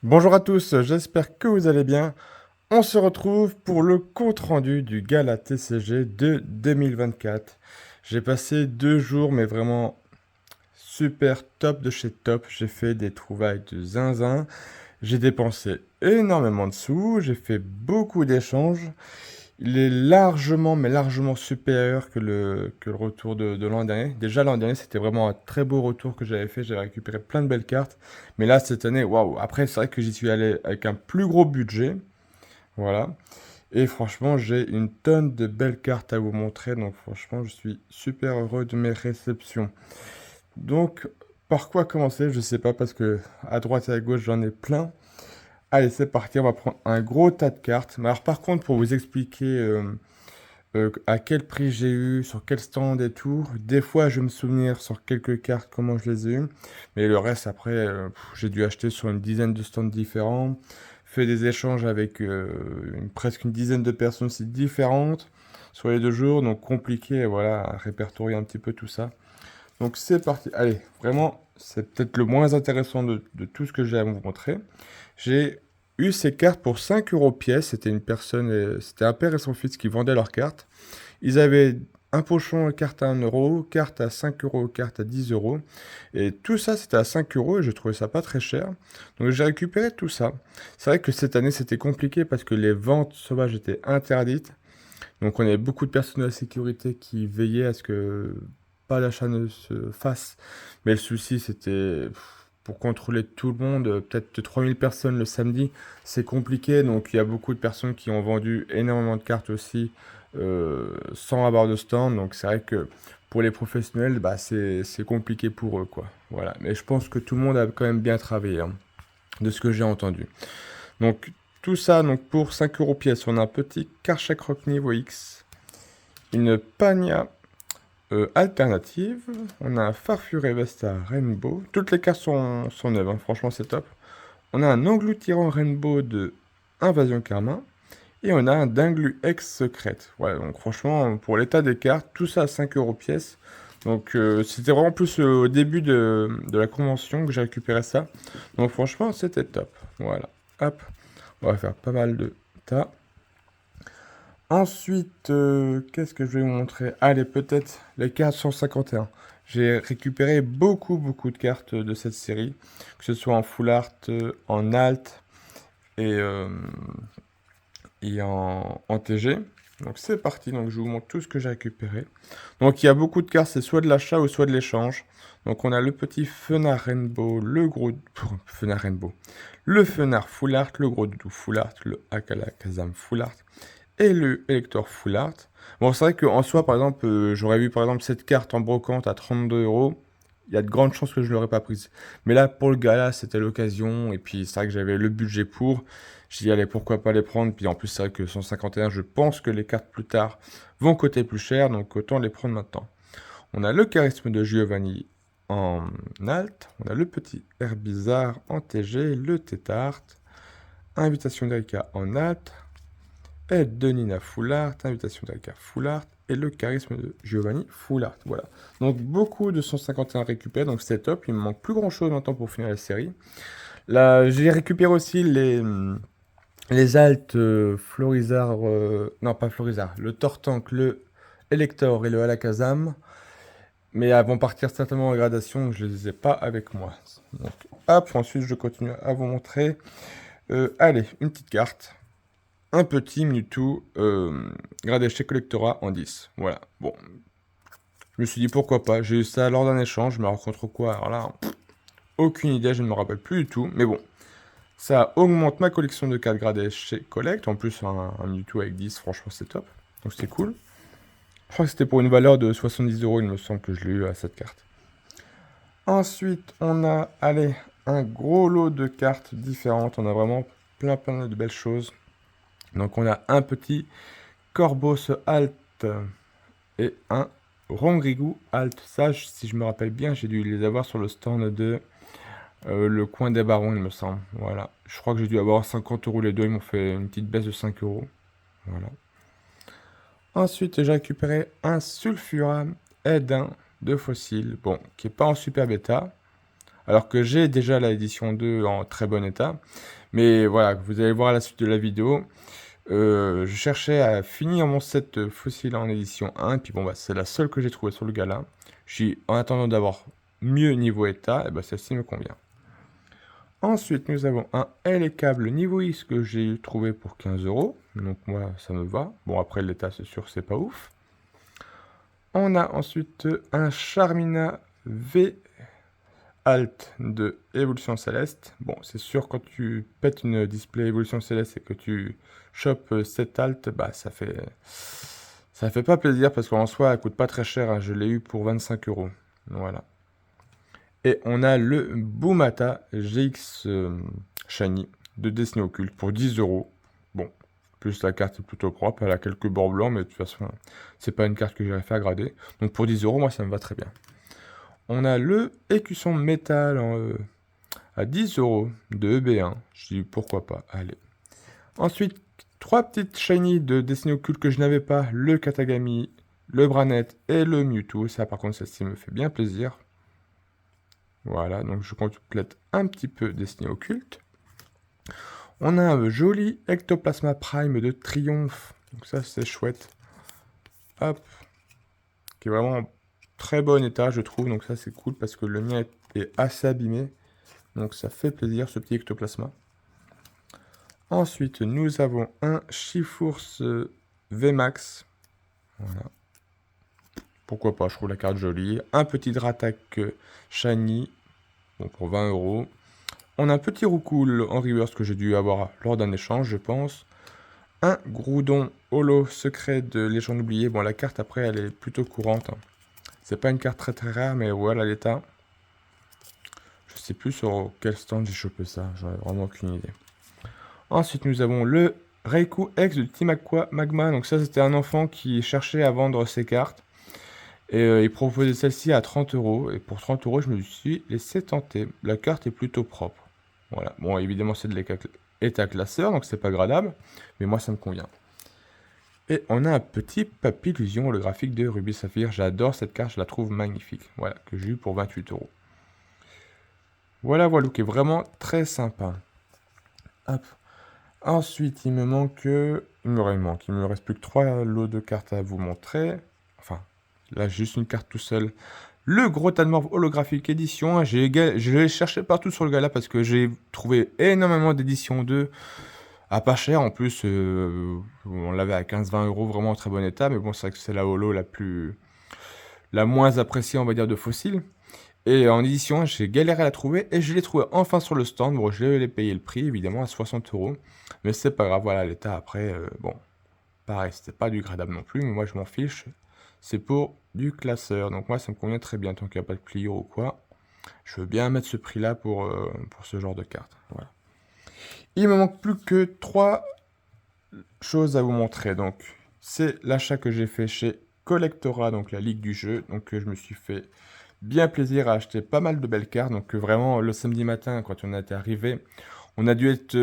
Bonjour à tous, j'espère que vous allez bien. On se retrouve pour le compte-rendu du Gala TCG de 2024. J'ai passé 2 jours, mais vraiment super top de chez top. J'ai fait des trouvailles de zinzin. J'ai dépensé énormément de sous. J'ai fait beaucoup d'échanges. Il est largement, mais largement supérieur que le retour de l'an dernier. Déjà, l'an dernier, c'était vraiment un très beau retour que j'avais fait. J'avais récupéré plein de belles cartes. Mais là, cette année, waouh. Après, c'est vrai que j'y suis allé avec un plus gros budget. Voilà. Et franchement, j'ai une tonne de belles cartes à vous montrer. Donc, franchement, je suis super heureux de mes réceptions. Donc, par quoi commencer? Je sais pas, parce que à droite et à gauche, j'en ai plein. Allez, c'est parti. On va prendre un gros tas de cartes. Mais alors, par contre, pour vous expliquer. À quel prix j'ai eu, sur quel stand et tout. Des fois, je vais me souvenir sur quelques cartes comment je les ai eues. Mais le reste, après, j'ai dû acheter sur une dizaine de stands différents. Fait des échanges avec presque une dizaine de personnes aussi différentes sur les 2 jours. Donc compliqué, voilà, à répertorier un petit peu tout ça. Donc c'est parti. Allez, vraiment, c'est peut-être le moins intéressant de tout ce que j'ai à vous montrer. J'ai eu ces cartes pour 5 euros pièce. C'était une personne, c'était un père et son fils qui vendaient leurs cartes. Ils avaient un pochon carte à 1 euro, carte à 5 euros, carte à 10 euros. Et tout ça, c'était à 5 euros et je trouvais ça pas très cher. Donc j'ai récupéré tout ça. C'est vrai que cette année, c'était compliqué parce que les ventes sauvages étaient interdites. Donc on avait beaucoup de personnes de la sécurité qui veillaient à ce que pas d'achat ne se fasse. Mais le souci, c'était pour contrôler tout le monde, peut-être 3000 personnes le samedi, c'est compliqué. Donc il y a beaucoup de personnes qui ont vendu énormément de cartes aussi sans avoir de stand. Donc c'est vrai que pour les professionnels, bah, c'est compliqué pour eux, quoi. Voilà. Mais je pense que tout le monde a quand même bien travaillé, hein, de ce que j'ai entendu. Donc tout ça, donc pour 5 euros pièce, on a un petit Karchak Rock niveau X, une Pania alternative, on a un Farfuré Vesta Rainbow. Toutes les cartes sont neuves, hein, franchement c'est top. On a un Engloutirant Rainbow de Invasion Karma. Et on a un Dinglu X secrète. Voilà, donc franchement, pour l'état des cartes, tout ça à 5 euros pièce. Donc c'était vraiment plus au début de la convention que j'ai récupéré ça. Donc franchement, c'était top. Voilà. Hop. On va faire pas mal de tas. Ensuite, qu'est-ce que je vais vous montrer? Allez, peut-être les cartes 151. J'ai récupéré beaucoup de cartes de cette série, que ce soit en full art, en alt et, euh, et en TG. Donc c'est parti, donc je vous montre tout ce que j'ai récupéré. Donc il y a beaucoup de cartes, c'est soit de l'achat ou soit de l'échange. Donc on a le petit Fenard Rainbow, le gros Fenard Rainbow, le Fenard Full Art, le gros Doudou Full Art, le Akala Kazam Full Art et le Elector Full Art. Bon, c'est vrai qu'en soi, par exemple, j'aurais vu par exemple cette carte en brocante à 32 euros. Il y a de grandes chances que je ne l'aurais pas prise. Mais là, pour le gala, c'était l'occasion. Et puis, c'est vrai que j'avais le budget pour. J'ai dit, allez, pourquoi pas les prendre. Puis en plus, c'est vrai que 151, je pense que les cartes plus tard vont coûter plus cher. Donc, autant les prendre maintenant. On a le charisme de Giovanni en alt. On a le petit Herbizarre en TG. Le Tétart. Invitation d'Erika en alt. Aide de Nina Foulard, invitation d'Alcar Foulard et le charisme de Giovanni Foulard. Voilà. Donc beaucoup de 151 récupérés, donc c'est top. Il me manque plus grand chose maintenant pour finir la série. Là, j'ai récupéré aussi les altes Florizard, non pas Florizard, le Tortank, le Elector et le Alakazam. Mais elles vont partir certainement en gradation, je les ai pas avec moi. Donc hop, ensuite je continue à vous montrer. Allez, une petite carte. Un petit Mewtwo gradé chez Collectora en 10. Voilà. Bon, je me suis dit pourquoi pas. J'ai eu ça lors d'un échange, mais alors contre quoi? Alors là, aucune idée, je ne me rappelle plus du tout. Mais bon, ça augmente ma collection de cartes gradées chez Collect. En plus, un Mewtwo avec 10, franchement, c'est top. Donc c'est cool. Je crois que c'était pour une valeur de 70 euros, il me semble que je l'ai eu à cette carte. Ensuite, on a, allez, un gros lot de cartes différentes. On a vraiment plein de belles choses. Donc on a un petit Corvos Alt et un Rongrigou Alt. Ça, si je me rappelle bien, j'ai dû les avoir sur le stand de le coin des barons, il me semble. Voilà. Je crois que j'ai dû avoir 50 euros les deux. Ils m'ont fait une petite baisse de 5 euros. Voilà. Ensuite, j'ai récupéré un Sulfuram Edin de fossile. Bon, qui est pas en super bêta. alors que j'ai déjà la édition 2 en très bon état. Mais voilà, vous allez voir à la suite de la vidéo. Je cherchais à finir mon set fossile en édition 1, puis bon, bah, c'est la seule que j'ai trouvée sur le gala. En attendant d'avoir mieux niveau état, et bah, celle-ci me convient. Ensuite, nous avons un L câble niveau X que j'ai trouvé pour 15 €. Donc moi, ça me va. Bon, après l'état, c'est sûr, c'est pas ouf. On a ensuite un Charmina V Alt de Évolution Céleste. Bon, c'est sûr, quand tu pètes une display Évolution Céleste et que tu chopes cette Alt, bah ça fait pas plaisir parce qu'en soi, elle coûte pas très cher, hein. Je l'ai eu pour 25 €. Voilà. Et on a le Boomata GX Shiny de Destiny Occulte pour 10 €. Bon, plus la carte est plutôt propre, elle a quelques bords blancs, mais de toute façon, c'est pas une carte que j'irais faire grader. Donc pour 10 €, moi ça me va très bien. On a le écusson métal à 10 € de EB1. Je dis pourquoi pas, allez. Ensuite, 3 petites shiny de Destiny Occulte que je n'avais pas, le Katagami, le Branette et le Mewtwo. Ça par contre, celle-ci me fait bien plaisir. Voilà, donc je complète un petit peu Destiny Occulte. On a un joli Ectoplasma Prime de Triomphe. Donc ça, c'est chouette. Hop. Qui est vraiment en très bon état, je trouve. Donc ça, c'est cool parce que le mien est assez abîmé. Donc ça fait plaisir, ce petit Ectoplasma. Ensuite, nous avons un Shiforce VMAX. Voilà. Pourquoi pas, je trouve la carte jolie. Un petit Dratak Shiny. Bon, pour 20 €. On a un petit Roucoule en reverse que j'ai dû avoir lors d'un échange, je pense. Un Groudon Holo secret de Légende oubliée. Bon, la carte après, elle est plutôt courante, hein. C'est pas une carte très très rare, mais voilà l'état. Je sais plus sur quel stand j'ai chopé ça, j'en ai vraiment aucune idée. Ensuite, nous avons le Reiku X de Team Aqua Magma. Donc ça, c'était un enfant qui cherchait à vendre ses cartes. Et il proposait celle-ci à 30 €. Et pour 30 €, je me suis laissé tenter. La carte est plutôt propre. Voilà. Bon, évidemment, c'est de l'état classeur, donc c'est pas gradable. Mais moi, ça me convient. Et on a un petit Papillusion holographique de Ruby Saphir. J'adore cette carte, je la trouve magnifique. Voilà, que j'ai eu pour 28 €. Voilà, voilà, qui est vraiment très sympa. Hop. Ensuite, il me reste plus que 3 lots de cartes à vous montrer. Enfin, là, juste une carte tout seul. Le gros Tanmorph holographique édition. Je l'ai cherché partout sur le gala parce que j'ai trouvé énormément d'éditions 2 à pas cher. En plus, on l'avait à 15-20 €, vraiment en très bon état. Mais bon, c'est vrai que c'est la holo la moins appréciée, on va dire, de fossiles. Et en édition, j'ai galéré à la trouver et je l'ai trouvé enfin sur le stand. Bon, je l'ai payé le prix, évidemment, à 60 €. Mais c'est pas grave, voilà, l'état après, bon, pareil, c'était pas du gradable non plus, mais moi je m'en fiche. C'est pour du classeur, donc moi ça me convient très bien, tant qu'il n'y a pas de pliure ou quoi. Je veux bien mettre ce prix-là pour ce genre de carte. Voilà. Il me manque plus que 3 choses à vous montrer. Donc, c'est l'achat que j'ai fait chez Collectora, donc la ligue du jeu. Donc, je me suis fait bien plaisir à acheter pas mal de belles cartes. Donc, vraiment, le samedi matin, quand on a été arrivé, on a dû être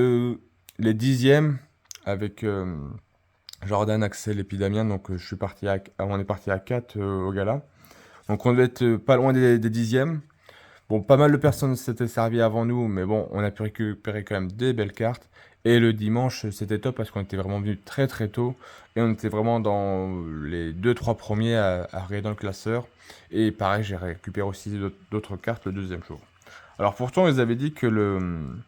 les 10e avec Jordan, Axel et puis Damien. Donc, on est parti à 4 au gala. Donc, on devait être pas loin des 10e. Bon, pas mal de personnes s'étaient servies avant nous, mais bon, on a pu récupérer quand même des belles cartes. Et le dimanche, c'était top parce qu'on était vraiment venus très très tôt. Et on était vraiment dans les 2-3 premiers à regarder dans le classeur. Et pareil, j'ai récupéré aussi d'autres cartes le deuxième jour. Alors pourtant, ils avaient dit que le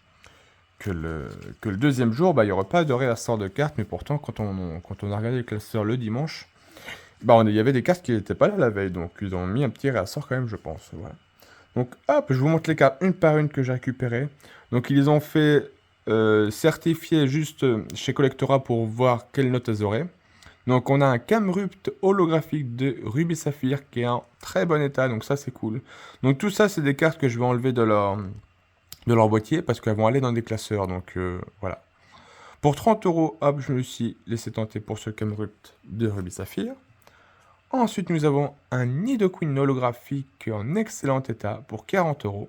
deuxième jour, bah, il n'y aurait pas de réassort de cartes. Mais pourtant, quand on a regardé le classeur le dimanche, bah, il y avait des cartes qui n'étaient pas là la veille. Donc ils ont mis un petit réassort quand même, je pense. Voilà. Donc hop, je vous montre les cartes une par une que j'ai récupérées. Donc ils les ont fait certifier juste chez Collectora pour voir quelles notes elles auraient. Donc on a un Camerupt holographique de Ruby Saphir qui est en très bon état, donc ça c'est cool. Donc tout ça c'est des cartes que je vais enlever de leur boîtier parce qu'elles vont aller dans des classeurs, donc voilà. Pour 30 €, hop, je me suis laissé tenter pour ce Camerupt de Ruby Saphir. Ensuite, nous avons un Nidoqueen holographique en excellent état pour 40 €.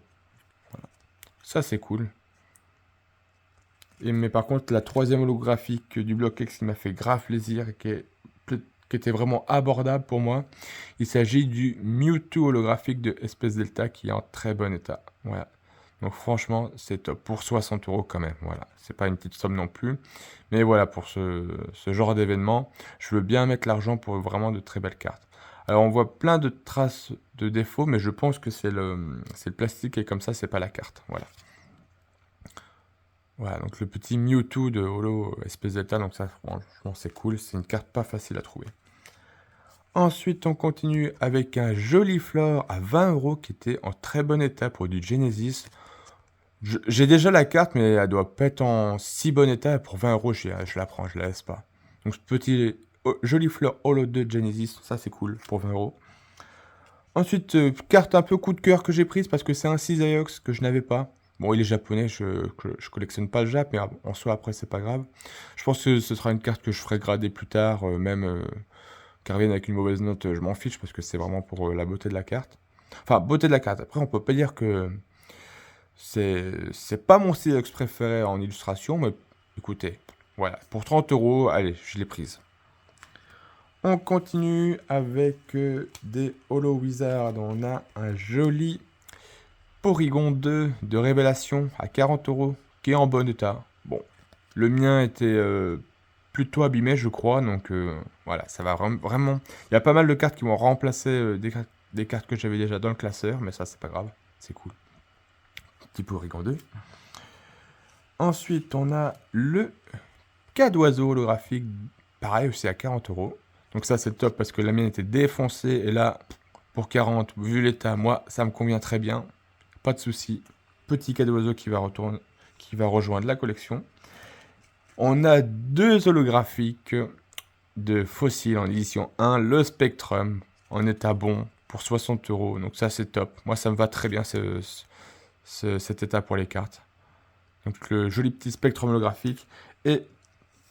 Voilà. Ça, c'est cool. Mais par contre, la troisième holographique du bloc X qui m'a fait grave plaisir et qui était vraiment abordable pour moi, il s'agit du Mewtwo holographique de Espèce Delta qui est en très bon état. Voilà. Donc franchement, c'est top. Pour 60 € quand même, voilà. C'est pas une petite somme non plus. Mais voilà, pour ce genre d'événement, je veux bien mettre l'argent pour vraiment de très belles cartes. Alors on voit plein de traces de défauts, mais je pense que c'est le plastique et comme ça, c'est pas la carte. Voilà. Voilà, donc le petit Mewtwo de Holo Espèce Delta, donc ça, franchement, c'est cool. C'est une carte pas facile à trouver. Ensuite, on continue avec un joli Flore à 20 € qui était en très bon état pour du Genesis. J'ai déjà la carte, mais elle doit pas être en si bon état. Et pour 20 €, je la prends, je la laisse pas. Donc, ce petit joli Fleur Holo 2 Genesis, ça c'est cool pour 20 €. Ensuite, carte un peu coup de cœur que j'ai prise parce que c'est un Cisaiox que je n'avais pas. Bon, il est japonais, je collectionne pas le Jap, mais en soi, après, c'est pas grave. Je pense que ce sera une carte que je ferai grader plus tard, même qu'elle revienne avec une mauvaise note, je m'en fiche parce que c'est vraiment pour la beauté de la carte. Enfin, beauté de la carte. Après, on peut pas dire que c'est pas mon Cisaiox préféré en illustration, mais écoutez, voilà. Pour 30 €, allez, je l'ai prise. On continue avec des Holo Wizard. On a un joli Porygon 2 de Révélation à 40 € qui est en bon état. Bon, le mien était plutôt abîmé, je crois. Donc voilà, ça va vraiment. Il y a pas mal de cartes qui vont remplacer des cartes que j'avais déjà dans le classeur, mais ça, c'est pas grave. C'est cool. Petit Porygon 2. Ensuite, on a le cas d'oiseau holographique. Pareil, aussi à 40 €. Donc ça, c'est top parce que la mienne était défoncée. Et là, pour 40, vu l'état, moi, ça me convient très bien. Pas de souci. Petit cadeau d'oiseau qui va rejoindre la collection. On a deux holographiques de fossiles en édition 1. Le Spectrum en état bon pour 60 €. Donc ça, c'est top. Moi, ça me va très bien cet état pour les cartes. Donc le joli petit Spectrum holographique. Et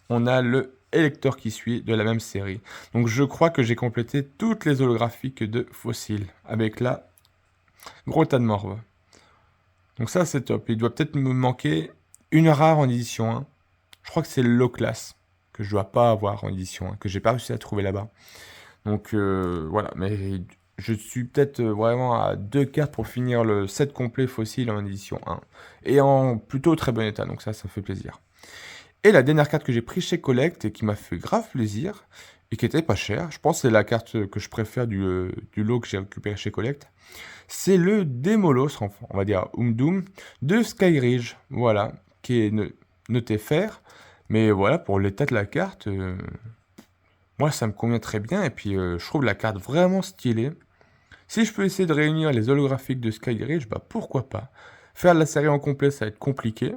on a le Électeur qui suit de la même série. Donc je crois que j'ai complété toutes les holographiques de fossiles avec la gros tas de morve. Donc ça c'est top. Il doit peut-être me manquer une rare en édition 1. Je crois que c'est le low class que je dois pas avoir en édition 1, que j'ai pas réussi à trouver là-bas. Donc voilà, mais je suis peut-être vraiment à 2 cartes pour finir le set complet fossile en édition 1. Et en plutôt très bon état, donc ça fait plaisir. Et la dernière carte que j'ai prise chez Collect et qui m'a fait grave plaisir et qui était pas chère, je pense que c'est la carte que je préfère du lot que j'ai récupéré chez Collect, c'est le Démolos, on va dire Doom, de Skyridge, voilà, qui est noté fer. Mais voilà, pour l'état de la carte, moi ça me convient très bien et puis je trouve la carte vraiment stylée. Si je peux essayer de réunir les holographiques de Skyridge, bah pourquoi pas. Faire la série en complet, ça va être compliqué.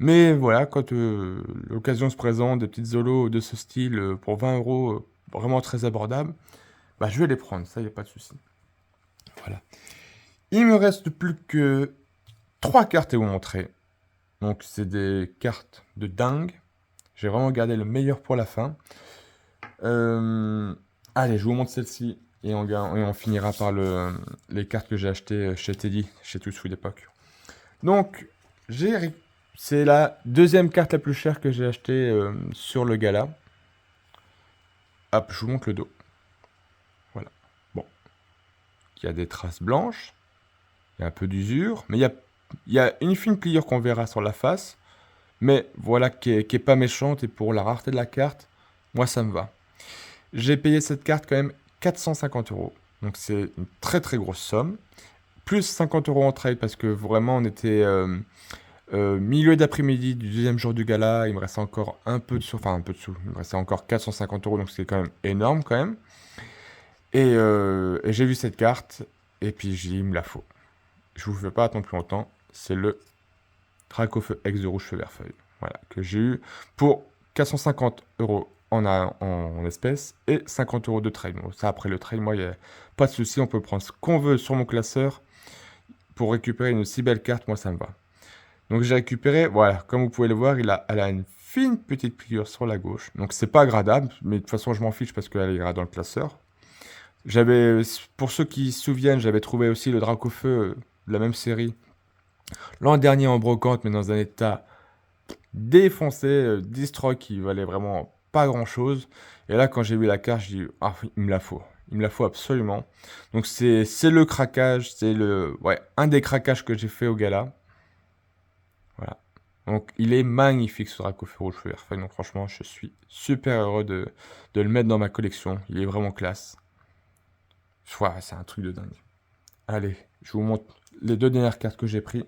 Mais voilà, quand l'occasion se présente, des petites holos de ce style pour 20 €, vraiment très abordable, bah je vais les prendre, ça y a pas de souci. Voilà. Il me reste plus que 3 cartes à vous montrer. Donc c'est des cartes de dingue. J'ai vraiment gardé le meilleur pour la fin. Allez, je vous montre celle-ci et on finira par les cartes que j'ai achetées chez Teddy, chez Tout Sous d'époque. Donc, c'est la deuxième carte la plus chère que j'ai achetée sur le gala. Hop, je vous montre le dos. Voilà. Bon. Il y a des traces blanches. Il y a un peu d'usure. Mais il y a une fine pliure qu'on verra sur la face. Mais voilà, qui est pas méchante. Et pour la rareté de la carte, moi, ça me va. J'ai payé cette carte quand même 450 €. Donc, c'est une très très grosse somme. Plus 50 € en trade parce que vraiment, on était... milieu d'après-midi du deuxième jour du gala, il me restait encore un peu de sous, il me restait encore 450 €, donc c'est quand même énorme quand même. Et j'ai vu cette carte, et puis j'ai dit, il me la faut. Je vous fais pas attendre plus longtemps, c'est le Dracofeu Ex de Rouge Feu Vert Feuille, voilà, que j'ai eu pour 450 € en espèces et 50 € de trade. Bon, ça après le trade, moi, il n'y a pas de souci, on peut prendre ce qu'on veut sur mon classeur pour récupérer une si belle carte, moi ça me va. Donc j'ai récupéré, voilà, comme vous pouvez le voir, elle a une fine petite pliure sur la gauche. Donc c'est pas gradable, mais de toute façon je m'en fiche parce qu'elle ira dans le classeur. Pour ceux qui se souviennent, j'avais trouvé aussi le Dracofeu de la même série l'an dernier en brocante, mais dans un état défoncé, destroy qui valait vraiment pas grand chose. Et là quand j'ai vu la carte, je dis, ah il me la faut. Il me la faut absolument. Donc c'est le craquage, c'est un des craquages que j'ai fait au gala. Voilà. Donc il est magnifique ce Dracofeu rouge feu vert feuille. Donc franchement, je suis super heureux de le mettre dans ma collection. Il est vraiment classe. Voilà, c'est un truc de dingue. Allez, je vous montre les 2 dernières cartes que j'ai pris.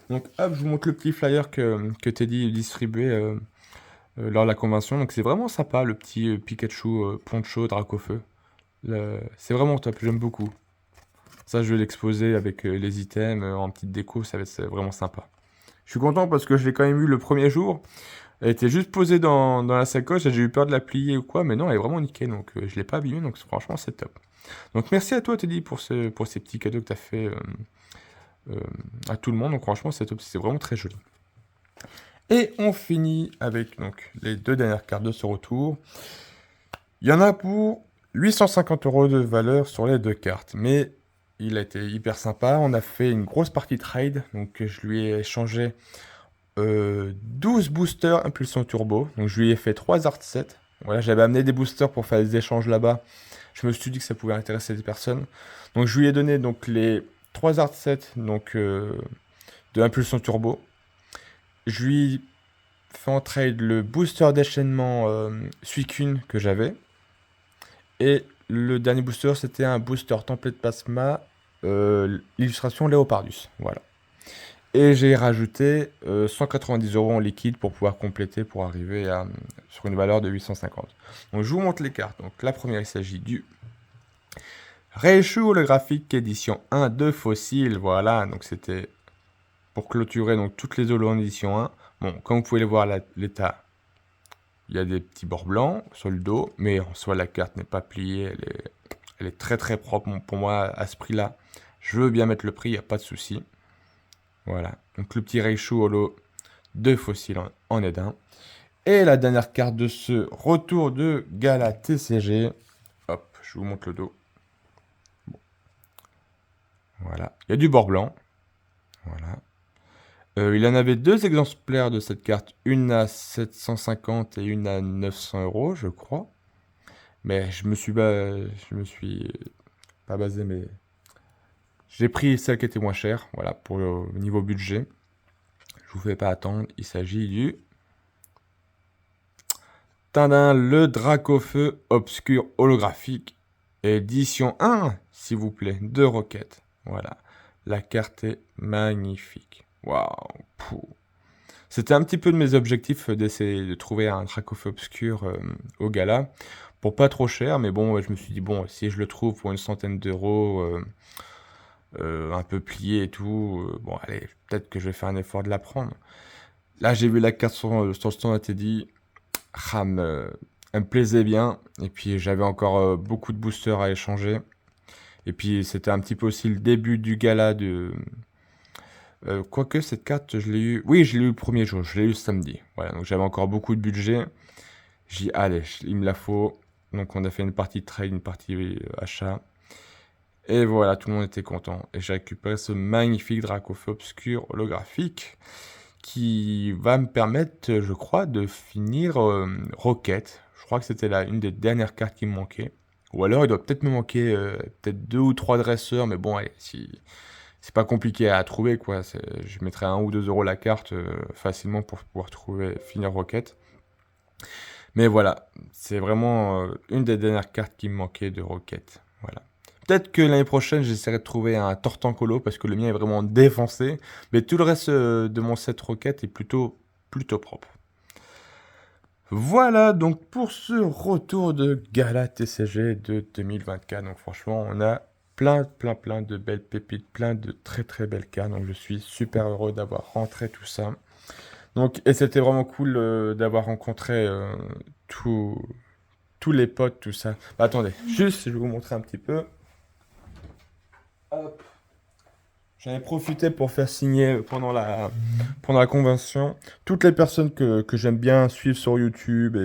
Donc hop, je vous montre le petit flyer que Teddy distribuait lors de la convention. Donc c'est vraiment sympa, le petit Pikachu Poncho Dracofeu. C'est vraiment top, j'aime beaucoup. Ça, je vais l'exposer avec les items en petite déco, ça va être vraiment sympa. Je suis content parce que je l'ai quand même eu le premier jour. Elle était juste posée dans la sacoche et j'ai eu peur de la plier ou quoi, mais non, elle est vraiment nickel, donc je l'ai pas abîmée, donc franchement, c'est top. Donc merci à toi, Teddy, pour ces petits cadeaux que tu as fait à tout le monde. Donc franchement, c'est top, c'est vraiment très joli. Et on finit avec donc les 2 dernières cartes de ce retour. Il y en a pour 850 € de valeur sur les 2 cartes, mais il a été hyper sympa. On a fait une grosse partie trade, donc je lui ai échangé 12 boosters impulsion turbo. Donc je lui ai fait 3 art sets. Voilà, j'avais amené des boosters pour faire des échanges là-bas. Je me suis dit que ça pouvait intéresser des personnes. Donc je lui ai donné donc les 3 art sets donc, de impulsion turbo. Je lui ai fait en trade le booster déchaînement Suicune que j'avais. Et le dernier booster, c'était un booster template plasma, illustration Léopardus. Voilà. Et j'ai rajouté 190 € en liquide pour pouvoir compléter, pour arriver sur une valeur de 850. Donc je vous montre les cartes. Donc la première, il s'agit du Reishu holographique édition 1 de Fossile. Voilà, donc c'était pour clôturer donc toutes les holos en édition 1. Bon, comme vous pouvez le voir, l'état, il y a des petits bords blancs sur le dos, mais en soi la carte n'est pas pliée, elle est très très propre. Bon, pour moi, à ce prix-là, je veux bien mettre le prix, il n'y a pas de souci. Voilà, donc le petit Reishu holo de Fossile en est d'un. Et la dernière carte de ce retour de Gala TCG. Hop, je vous montre le dos. Bon. Voilà, il y a du bord blanc. Voilà. Il en avait 2 exemplaires de cette carte, une à 750 et une à 900 €, je crois. Mais je me suis pas basé, mais j'ai pris celle qui était moins chère, voilà, pour le niveau budget. Je vous fais pas attendre, il s'agit du Tadin, le Dracofeu obscur holographique, édition 1, s'il vous plaît, de Rocket. Voilà, la carte est magnifique. Waouh. C'était un petit peu de mes objectifs d'essayer de trouver un Dracofeu obscur au gala, pour pas trop cher, mais bon, je me suis dit, bon, si je le trouve pour une centaine d'euros, un peu plié et tout, bon, allez, peut-être que je vais faire un effort de la prendre. Là, j'ai vu la carte sur le stand à Teddy, elle me plaisait bien, et puis j'avais encore beaucoup de boosters à échanger. Et puis c'était un petit peu aussi le début du gala de... quoique cette carte, je l'ai eu... Oui, je l'ai eu le premier jour, je l'ai eu samedi. Voilà, donc j'avais encore beaucoup de budget. J'ai dit, allez, il me la faut. Donc on a fait une partie trade, une partie achat. Et voilà, tout le monde était content. Et j'ai récupéré ce magnifique Dracofeu obscur holographique qui va me permettre, je crois, de finir Rocket. Je crois que c'était une des dernières cartes qui me manquait. Ou alors il doit peut-être me manquer peut-être 2 ou 3 dresseurs, mais bon, allez, si c'est pas compliqué à trouver, quoi. Je mettrais 1 ou 2 € la carte facilement pour pouvoir finir Rocket. Mais voilà, c'est vraiment une des dernières cartes qui me manquait de Rocket. Voilà. Peut-être que l'année prochaine, j'essaierai de trouver un Tortancolo parce que le mien est vraiment défoncé. Mais tout le reste de mon set Rocket est plutôt propre. Voilà donc pour ce retour de Gala TCG de 2024. Donc franchement, on a plein de belles pépites, plein de très très belles cartes. Donc je suis super heureux d'avoir rentré tout ça. Donc, et c'était vraiment cool d'avoir rencontré tous les potes, tout ça. Bah, attendez, juste, je vais vous montrer un petit peu. Hop. J'en ai profité pour faire signer pendant la convention toutes les personnes que j'aime bien suivre sur YouTube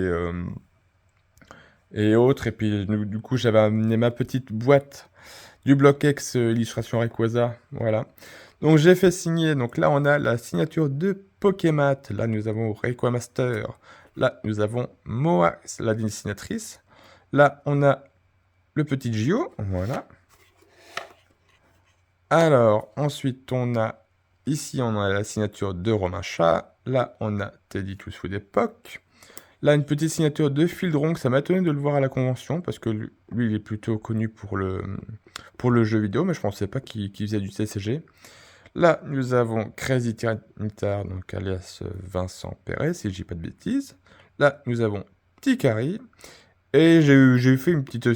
et autres. Et puis, du coup, j'avais amené ma petite boîte du Block-X illustration Rayquaza. Voilà. Donc, j'ai fait signer. Donc là, on a la signature de Pokémat. Là, nous avons Rayquaza Master. Là, nous avons Moa, la dessinatrice. Là, on a le petit Gio, voilà. Alors, ensuite, ici, on a la signature de Romain Chat. Là, on a Teddy Toussou d'époque. Là, une petite signature de Fildron, ça m'a étonné de le voir à la convention, parce que lui, il est plutôt connu pour le jeu vidéo, mais je pensais pas qu'il faisait du TCG. Là, nous avons Crazy Tyranitar, donc alias Vincent Perret, si je dis pas de bêtises. Là, nous avons Tikari. Et j'ai fait une petite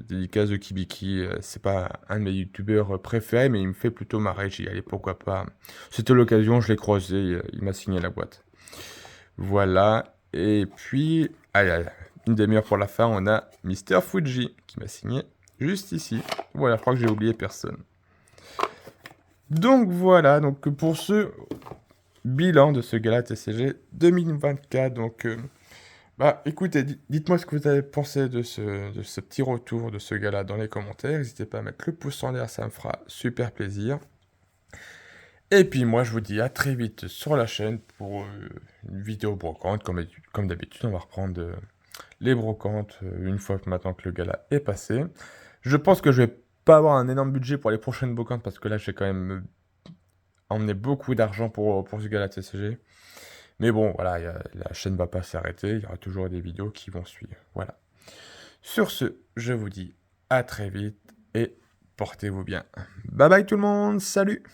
dédicace de Kibiki. C'est pas un de mes youtubeurs préférés, mais il me fait plutôt marrer. J'ai dit, allez, pourquoi pas. C'était l'occasion, je l'ai croisé, il m'a signé la boîte. Voilà. Et puis, allez, une demi-heure pour la fin, on a Mister Fuji qui m'a signé juste ici. Voilà, je crois que j'ai oublié personne. Donc voilà, donc pour ce bilan de ce gala TCG 2024, donc bah écoutez, dites-moi ce que vous avez pensé de ce petit retour de ce gala dans les commentaires. N'hésitez pas à mettre le pouce en l'air, ça me fera super plaisir. Et puis moi je vous dis à très vite sur la chaîne pour une vidéo brocante. Comme d'habitude, on va reprendre les brocantes une fois que maintenant que le gala est passé. Je pense que je vais pas avoir un énorme budget pour les prochaines brocantes parce que là j'ai quand même emmené beaucoup d'argent pour ce gala TCG. Mais bon, voilà, la chaîne va pas s'arrêter, il y aura toujours des vidéos qui vont suivre. Voilà. Sur ce, je vous dis à très vite et portez-vous bien. Bye bye tout le monde, salut!